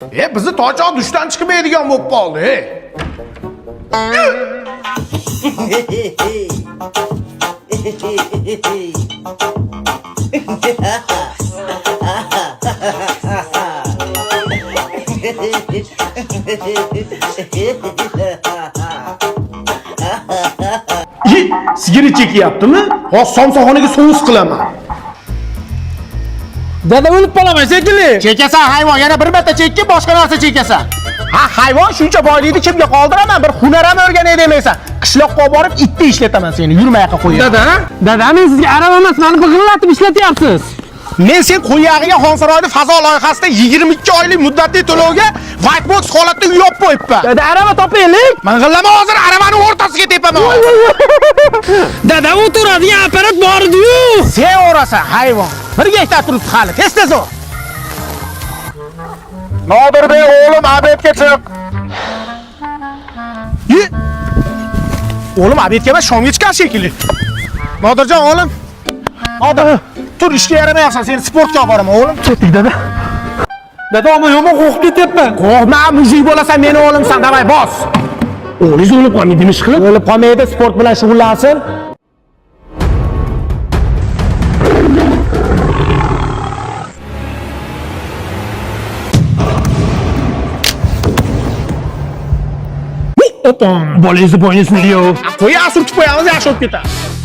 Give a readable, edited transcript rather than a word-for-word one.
Bizi tochoq dushdan chiqmaydigan bo'lib qoldi. Sigara chekyaptimi? Hozir somsaxonaga sovus qilaman. Dada o'lib qolaman shekilli. Chekasan hayvon, yana bir marta chekki, boshqa narsa chekasan. Ha, hayvon shuncha boylikni kimga qoldiraman? Bir hunar ham o'rganay demaysan. Qishloqqa borib itni ishlataman seni, yurmayoqqa qo'yaman. Dada, men sizga arava emas, meni big'illatib ishlatyapsiz. Men sen qo'yag'iga Xonsaroyning fazo loyihasida 22 oylik muddatli to'lovga whitebox holatda uy olib qo'yibman. Dada, arava topaylik. Ming'illama hozir aravani o'rtasiga tepaman. Dada, o'tiradigan apparat bor edi-yu. Sen o'rasan hayvon. Bir gektar turibdi hali. Tez-tez ol. Nodirbek o'g'lim obedga chiq. O'g'lim obedga emas, shomga chiqar shekilli. Nodirjon o'g'lim. Nodir, tur ishga yaramayapsan, seni sportga olib boraman o'g'lim. Ketdik dada. Dada, men yomon qo'rqib ketyapman. Qo'rqma, mujik bo'lasan, meni o'g'limsan, davay bos. O'g'lingiz o'lib qolmaydimi ish qilib? O'lib qolmaydi, sport bilan shug'ullansin. Opa, bolangizni bo'ynisini yo'q. Qo'ya surtib qo'yamiz, yaxshi bo'lib ketadi.